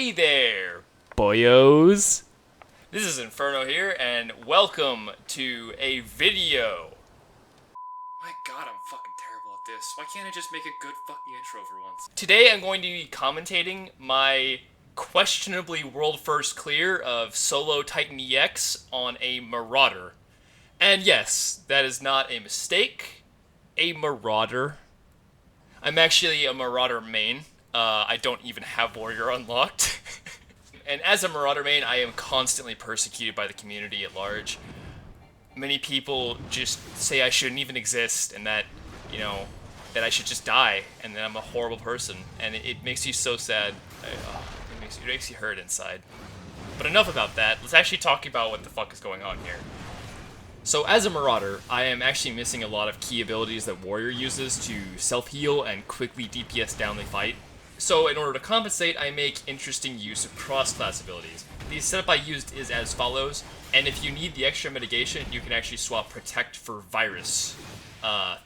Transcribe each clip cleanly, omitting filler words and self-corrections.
Hey there, boyos. This is Inferno here, and welcome to a video. My god, I'm fucking terrible at this. Why can't I just make a good fucking intro for once? Today I'm going to be commentating my questionably world first clear of Solo Titan EX on a Marauder. And yes, that is not a mistake. A Marauder. I'm actually a Marauder main. I don't even have Warrior unlocked. And as a Marauder main, I am constantly persecuted by the community at large. Many people just say I shouldn't even exist, and that, that I should just die, and that I'm a horrible person. And it makes you so sad. It makes you hurt inside. But enough about that. Let's actually talk about what the fuck is going on here. So as a Marauder, I am actually missing a lot of key abilities that Warrior uses to self-heal and quickly DPS down the fight. So in order to compensate, I make interesting use of cross-class abilities. The setup I used is as follows, and if you need the extra mitigation, you can actually swap Protect for Virus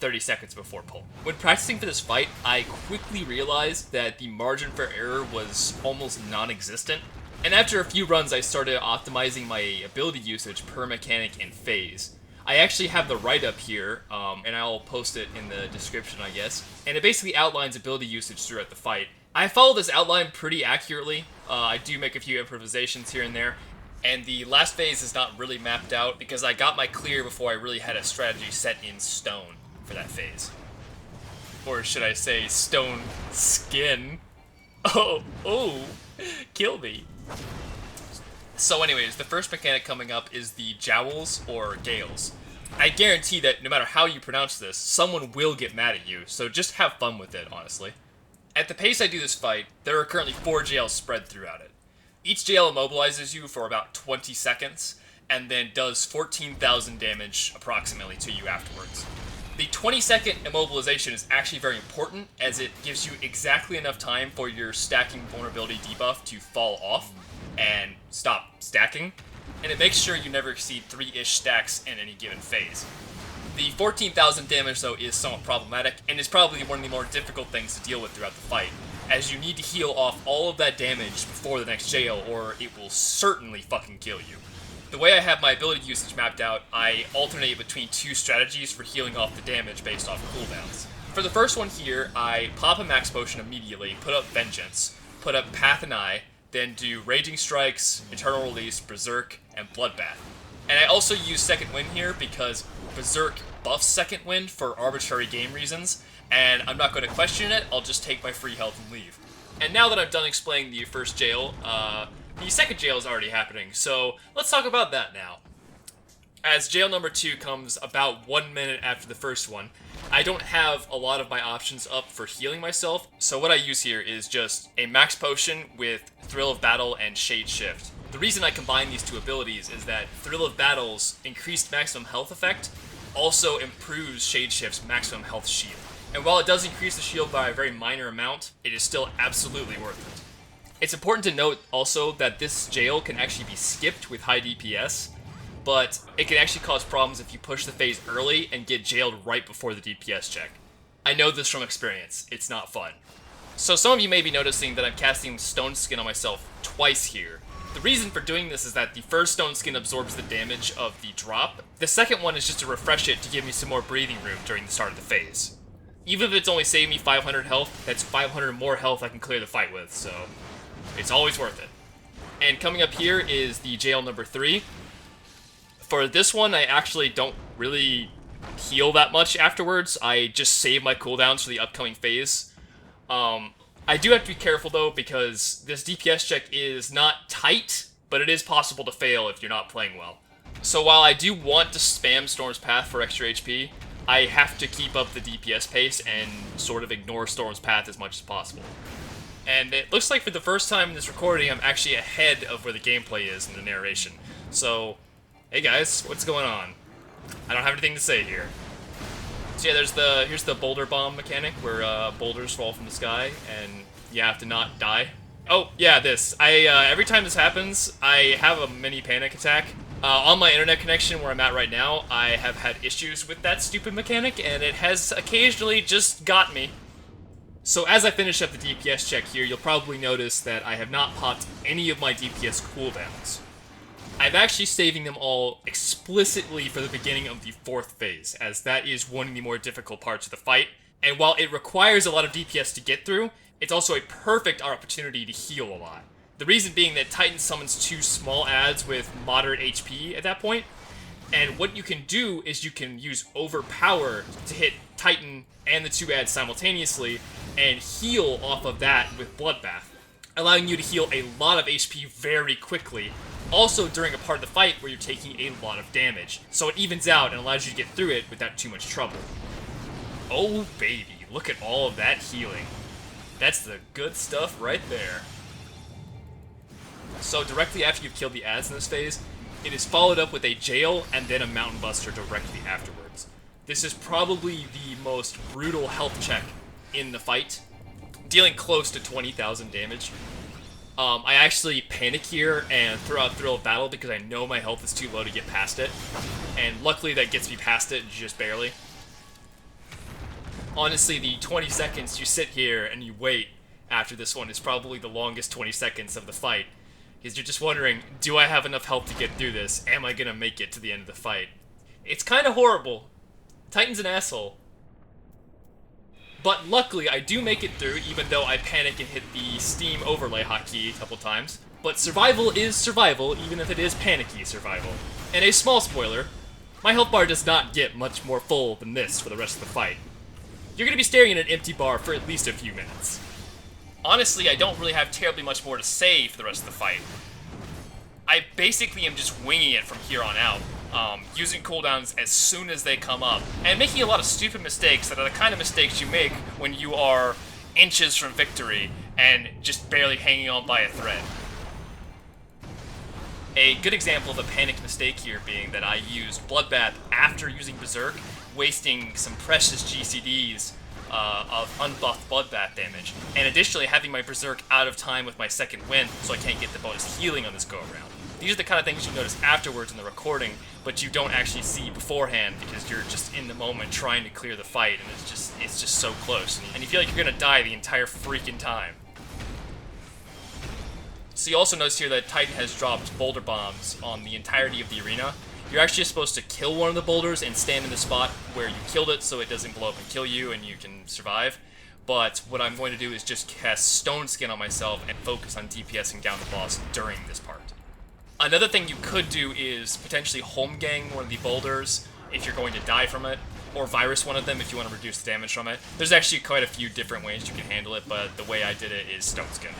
30 seconds before pull. When practicing for this fight, I quickly realized that the margin for error was almost non-existent. And after a few runs, I started optimizing my ability usage per mechanic and phase. I actually have the write-up here, and I'll post it in the description, I guess. And it basically outlines ability usage throughout the fight. I follow this outline pretty accurately. I do make a few improvisations here and there. And the last phase is not really mapped out because I got my clear before I really had a strategy set in stone for that phase. Or should I say stone skin? Oh, kill me. So anyways, the first mechanic coming up is the Jowls or Gales. I guarantee that no matter how you pronounce this, someone will get mad at you, so just have fun with it, honestly. At the pace I do this fight, there are currently 4 jails spread throughout it. Each jail immobilizes you for about 20 seconds, and then does 14,000 damage approximately to you afterwards. The 20-second immobilization is actually very important, as it gives you exactly enough time for your stacking vulnerability debuff to fall off and stop stacking, and it makes sure you never exceed 3-ish stacks in any given phase. The 14,000 damage, though, is somewhat problematic, and is probably one of the more difficult things to deal with throughout the fight, as you need to heal off all of that damage before the next jail, or it will certainly fucking kill you. The way I have my ability usage mapped out, I alternate between 2 strategies for healing off the damage based off cooldowns. For the first one here, I pop a max potion immediately, put up Vengeance, put up Path and Eye, then do Raging Strikes, Eternal Release, Berserk, and Bloodbath. And I also use Second Wind here because Berserk buffs Second Wind for arbitrary game reasons, and I'm not going to question it, I'll just take my free health and leave. And now that I'm done explaining the first jail, the second jail is already happening, so let's talk about that now. As jail number 2 comes about 1 minute after the first one, I don't have a lot of my options up for healing myself, so what I use here is just a max potion with Thrill of Battle and Shade Shift. The reason I combine these 2 abilities is that Thrill of Battle's increased maximum health effect also improves Shade Shift's maximum health shield. And while it does increase the shield by a very minor amount, it is still absolutely worth it. It's important to note also that this jail can actually be skipped with high DPS, but it can actually cause problems if you push the phase early and get jailed right before the DPS check. I know this from experience, it's not fun. So some of you may be noticing that I'm casting Stone Skin on myself twice here. The reason for doing this is that the first Stone Skin absorbs the damage of the drop. The second one is just to refresh it to give me some more breathing room during the start of the phase. Even if it's only saving me 500 health, that's 500 more health I can clear the fight with, so it's always worth it. And coming up here is the jail number 3. For this one, I actually don't really heal that much afterwards. I just save my cooldowns for the upcoming phase. I do have to be careful, though, because this DPS check is not tight, but it is possible to fail if you're not playing well. So while I do want to spam Storm's Path for extra HP, I have to keep up the DPS pace and sort of ignore Storm's Path as much as possible. And it looks like for the first time in this recording, I'm actually ahead of where the gameplay is in the narration. So, hey guys, what's going on? I don't have anything to say here. So yeah, here's the boulder bomb mechanic, where boulders fall from the sky, and you have to not die. Oh, yeah, this. Every time this happens, I have a mini panic attack. On my internet connection where I'm at right now, I have had issues with that stupid mechanic, and it has occasionally just got me. So as I finish up the DPS check here, you'll probably notice that I have not popped any of my DPS cooldowns. I'm actually saving them all explicitly for the beginning of the 4th phase, as that is one of the more difficult parts of the fight, and while it requires a lot of DPS to get through, it's also a perfect opportunity to heal a lot. The reason being that Titan summons 2 small adds with moderate HP at that point, and what you can do is you can use Overpower to hit Titan and the 2 adds simultaneously, and heal off of that with Bloodbath, allowing you to heal a lot of HP very quickly, also during a part of the fight where you're taking a lot of damage. So it evens out and allows you to get through it without too much trouble. Oh baby, look at all of that healing. That's the good stuff right there. So directly after you've killed the adds in this phase, it is followed up with a jail and then a mountain buster directly afterwards. This is probably the most brutal health check in the fight, dealing close to 20,000 damage. I actually panic here and throw out Thrill of Battle because I know my health is too low to get past it, and luckily that gets me past it just barely. Honestly, the 20 seconds you sit here and you wait after this one is probably the longest 20 seconds of the fight, because you're just wondering, do I have enough health to get through this? Am I gonna make it to the end of the fight? It's kind of horrible. Titan's an asshole. But luckily, I do make it through, even though I panic and hit the Steam overlay hotkey a couple times. But survival is survival, even if it is panicky survival. And a small spoiler, my health bar does not get much more full than this for the rest of the fight. You're gonna be staring at an empty bar for at least a few minutes. Honestly, I don't really have terribly much more to say for the rest of the fight. I basically am just winging it from here on out. Using cooldowns as soon as they come up, and making a lot of stupid mistakes that are the kind of mistakes you make when you are inches from victory and just barely hanging on by a thread. A good example of a panicked mistake here being that I used Bloodbath after using Berserk, wasting some precious GCDs of unbuffed Bloodbath damage, and additionally having my Berserk out of time with my second wind, so I can't get the bonus healing on this go-around. These are the kind of things you notice afterwards in the recording, but you don't actually see beforehand because you're just in the moment trying to clear the fight, and it's just so close, and you feel like you're gonna die the entire freaking time. So you also notice here that Titan has dropped boulder bombs on the entirety of the arena. You're actually supposed to kill one of the boulders and stand in the spot where you killed it so it doesn't blow up and kill you and you can survive. But what I'm going to do is just cast Stone Skin on myself and focus on DPSing down the boss during this part. Another thing you could do is potentially home gang one of the boulders if you're going to die from it, or virus one of them if you want to reduce the damage from it. There's actually quite a few different ways you can handle it, but the way I did it is Stone Skin.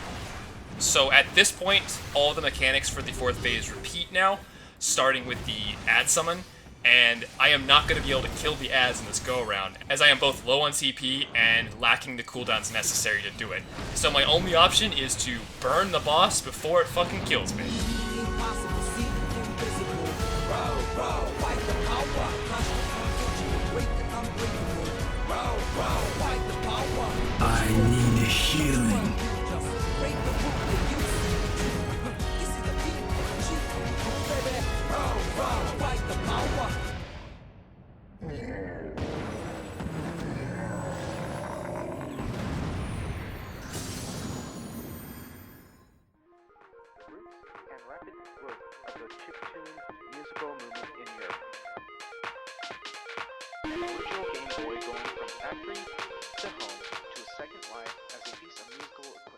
So at this point, all of the mechanics for the 4th phase repeat now, starting with the add summon, and I am not going to be able to kill the adds in this go-around, as I am both low on CP and lacking the cooldowns necessary to do it. So my only option is to burn the boss before it fucking kills me. I need healing. And rapid growth of the chiptune musical movement in Europe. An original Game Boy going from factory to home to a second life as a piece of musical equipment.